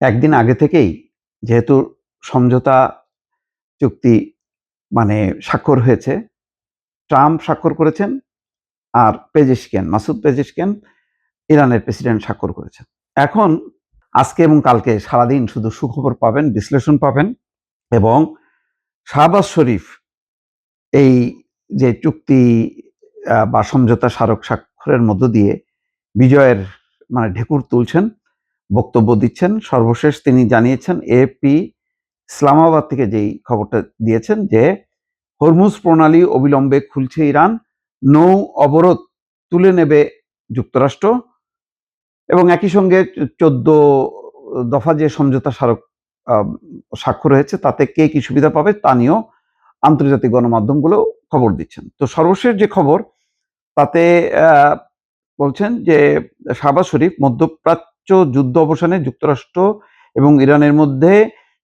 একদিন আগে থেকেই যেহেতু সমঝোতা চুক্তি স্বাক্ষর হয়েছে, ট্রাম্প স্বাক্ষর করেছেন আর মাসুদ পেজেশকিয়ান ইরানের প্রেসিডেন্ট স্বাক্ষর করেছেন। এখন আজকে এবং কালকে সারাদিন শুধু সুখবর পাবেন, বিশ্লেষণ পাবেন এবং শাহবাজ শরীফ এই যে চুক্তি বা সমঝোতা স্মারক স্বাক্ষরের মধ্য দিয়ে বিজয়ের ঢেকুর তুলছেন, বক্তব্য দিচ্ছেন। সর্বশেষ তিনি জানিয়েছেন, এএফপি ইসলামাবাদ থেকে যেই খবরটা দিয়েছেন যে হরমুজ প্রণালী অবিলম্বে খুলছে ইরান, নৌ অবরোধ তুলে নেবে যুক্তরাষ্ট্র এবং একই সঙ্গে 14 দফা যে সমঝোতা স্মারক স্বাক্ষর হয়েছে তাতে কে কি সুবিধা পাবে তা নিয়েও আন্তর্জাতিক গণমাধ্যমগুলো খবর দিচ্ছেন। তো সর্বশেষ যে খবর তাতে বলছেন যে শাহবাজ শরীফ মধ্যপ্রাচ্য যুদ্ধ অবসানে যুক্তরাষ্ট্র এবং ইরানের মধ্যে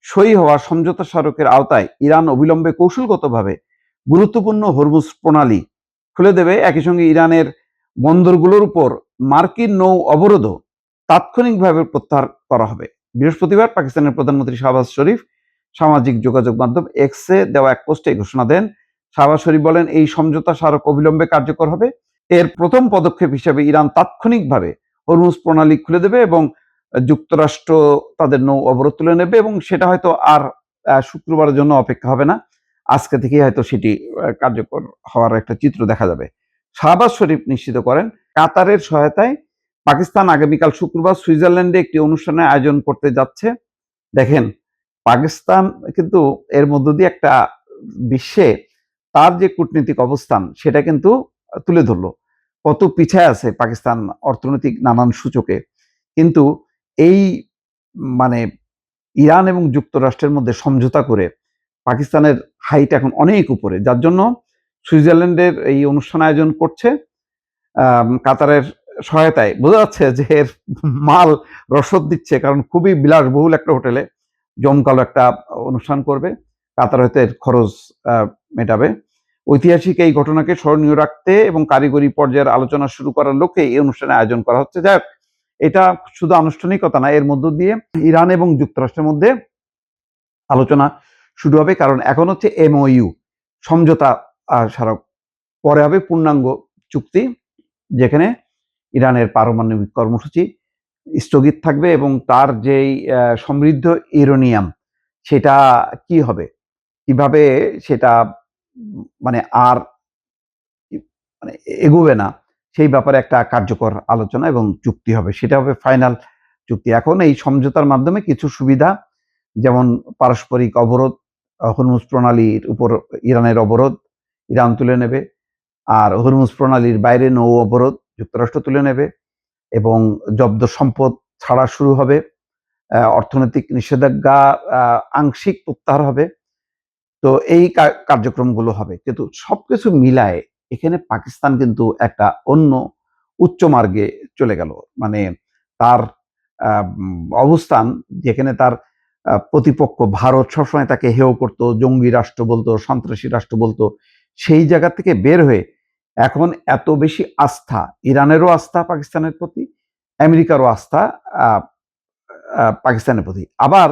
সই হওয়া সমঝোতা স্মারকের আওতায় ইরান অবিলম্বে কৌশলগতভাবে গুরুত্বপূর্ণ হরমুজ প্রণালী খুলে দেবে। একই সঙ্গে ইরানের বন্দরগুলোর উপর মার্কিন নৌ অবরোধও তাৎক্ষণিকভাবে প্রত্যাহার করা হবে। বৃহস্পতিবার পাকিস্তানের প্রধানমন্ত্রী শাহবাজ শরীফ সামাজিক যোগাযোগ মাধ্যম এক্সে দেওয়া এক পোস্টে ঘোষণা দেন। শাহবাজ শরীফ বলেন, এই সমঝোতা স্মারক অবিলম্বে কার্যকর হবে। এর প্রথম পদক্ষেপ হিসেবে ইরান তাৎক্ষণিকভাবে হরমুজ প্রণালী খুলে দেবে এবং যুক্তরাষ্ট্র তাদের নৌ অবরোধ তুলে নেবে এবং সেটা হয়তো আর শুক্রবারের জন্য অপেক্ষা হবে না, আজকে থেকেই হয়তো সেটি কার্যকর হওয়ার একটা চিত্র দেখা যাবে। শাহবাজ শরীফ নিশ্চিত করেন, কাতারের সহায়তায় পাকিস্তান আগামীকাল শুক্রবার সুইজারল্যান্ডে একটি অনুষ্ঠানের আয়োজন করতে যাচ্ছে। দেখেন, পাকিস্তান কিন্তু এর মধ্য দিয়ে একটা বিশ্বে তার যে কূটনৈতিক অবস্থান সেটা কিন্তু তুলে ধরলো, কত পিছায় আছে পাকিস্তান অর্থনৈতিক নানান সূচকে। কিন্তু এই মানে ইরান এবং যুক্তরাষ্ট্রের মধ্যে সমঝোতা করে পাকিস্তানের হাইট এখন অনেক উপরে, যার জন্য সুইজারল্যান্ডের এই অনুষ্ঠান আয়োজন করছে কাতারের সহায়তায়। বোঝা যাচ্ছে যে এর মাল রসদ দিচ্ছে, কারণ খুবই বিলাসবহুল একটা হোটেলে জমকালো একটা অনুষ্ঠান করবে। কাতার হয়তো এর খরচ মেটাবে। ঐতিহাসিক এই ঘটনাকে স্মরণীয় রাখতে এবং কারিগরি পর্যায়ের আলোচনা শুরু করার লক্ষ্যে এই অনুষ্ঠানের আয়োজন করা হচ্ছে। যাই হোক, এটা শুধু আনুষ্ঠানিকতা না, এর মধ্য দিয়ে ইরান এবং যুক্তরাষ্ট্রের মধ্যে আলোচনা শুরু হবে। কারণ এখন হচ্ছে এমওইউ, সমঝোতা স্মারক, পরে হবে পূর্ণাঙ্গ চুক্তি, যেখানে ইরানের পারমাণবিক কর্মসূচি স্থগিত থাকবে এবং তার যেই সমৃদ্ধ ইউরেনিয়াম সেটা কি হবে, কিভাবে সেটা আর এগোবে না, সেই ব্যাপারে একটা কার্যকর আলোচনা এবং চুক্তি হবে, সেটা হবে ফাইনাল চুক্তি। এখন এই সমঝোতার মাধ্যমে কিছু সুবিধা, যেমন পারস্পরিক অবরোধ, হরমুজ প্রণালীর উপর ইরানের অবরোধ ইরান তুলে নেবে, আর হরমুজ প্রণালীর বাইরে নৌ অবরোধ যুক্তরাষ্ট্র তুলে নেবে এবং জব্দ সম্পদ ছাড়া শুরু হবে, অর্থনৈতিক নিষেধাজ্ঞা আংশিক প্রত্যাহার হবে। তো এই কার্যক্রমগুলো হবে, কিন্তু সবকিছু মিলায় এখানে পাকিস্তান কিন্তু একটা অন্য উচ্চ মার্গে চলে গেল। তার অবস্থান, যেখানে তার প্রতিপক্ষ ভারত সবসময় তাকে হেয় করতো, জঙ্গি রাষ্ট্র বলতো, সন্ত্রাসী রাষ্ট্র বলতো, সেই জায়গা থেকে বের হয়ে এখন এত বেশি আস্থা, ইরানেরও আস্থা পাকিস্তানের প্রতি, আমেরিকারও আস্থা পাকিস্তানের প্রতি। আবার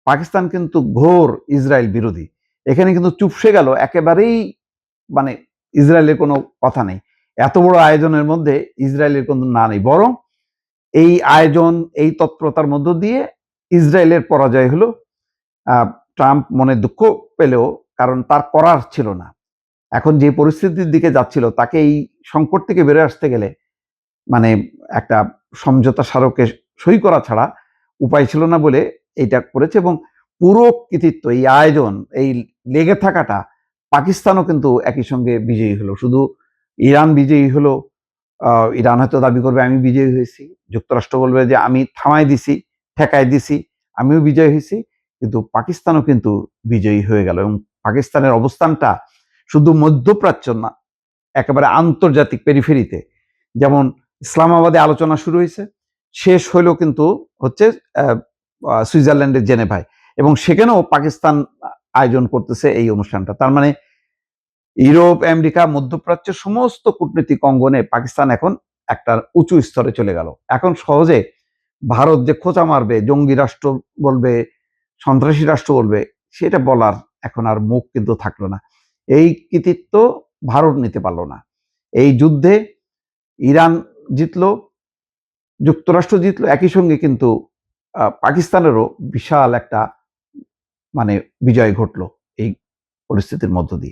পাকিস্তান কিন্তু ঘোর ইসরায়েল বিরোধী, এখানে কিন্তু চুপসে গেল, একেবারেই ইসরায়েলের কোনো কথা নেই। এত বড় আয়োজনের মধ্যে ইসরায়েলের কোনো না নেই, বরং এই আয়োজন, এই তৎপরতার মধ্য দিয়ে ইসরায়েলের পরাজয় হলো। ট্রাম্প মনে দুঃখ পেলেও, কারণ তার করার ছিল না। এখন যে পরিস্থিতির দিকে যাচ্ছিল, তাকে এই সংকট থেকে বেরোয় আসতে গেলে একটা সমঝোতা স্মারকে সই করা ছাড়া উপায় ছিল না বলে এইটা করেছে। এবং পুরো কৃতিত্ব, এই আয়োজন, এই লেগে থাকাটা, পাকিস্তানও কিন্তু একই সঙ্গে বিজয়ী হলো। শুধু ইরান বিজয়ী হলো, ইরান হয়তো দাবি করবে আমি বিজয়ী হয়েছি, যুক্তরাষ্ট্র বলবে যে আমি থামাই দিছি, ঠেকাই দিছি, আমিও বিজয়ী হয়েছি, কিন্তু পাকিস্তানও কিন্তু বিজয়ী হয়ে গেল। এবং পাকিস্তানের অবস্থানটা শুধু মধ্যপ্রাচ্য না, একেবারে আন্তর্জাতিক পেরিফেরিতে। যেমন ইসলামাবাদে আলোচনা শুরু হয়েছে, শেষ হইলো কিন্তু হচ্ছে সুইজারল্যান্ডের জেনেভায়, এবং সেখানেও পাকিস্তান আয়োজন করতেছে এই অনুষ্ঠানটা। তার মানে ইউরোপ, আমেরিকা, মধ্যপ্রাচ্যের সমস্ত কূটনৈতিক অঙ্গনে পাকিস্তান এখন একটা উঁচু স্তরে চলে গেল। এখন সহজে ভারত যে খোঁচা মারবে, জঙ্গি রাষ্ট্র বলবে, সন্ত্রাসী রাষ্ট্র বলবে, সেটা বলার এখন আর মুখ কিন্তু থাকলো না। এই কৃতিত্ব ভারত নিতে পারলো না। এই যুদ্ধে ইরান জিতলো, যুক্তরাষ্ট্র জিতলো, একই সঙ্গে কিন্তু পাকিস্তানেরও বিশাল একটা মানে বিজয় ঘটলো এই পরিস্থিতির মধ্য দিয়ে।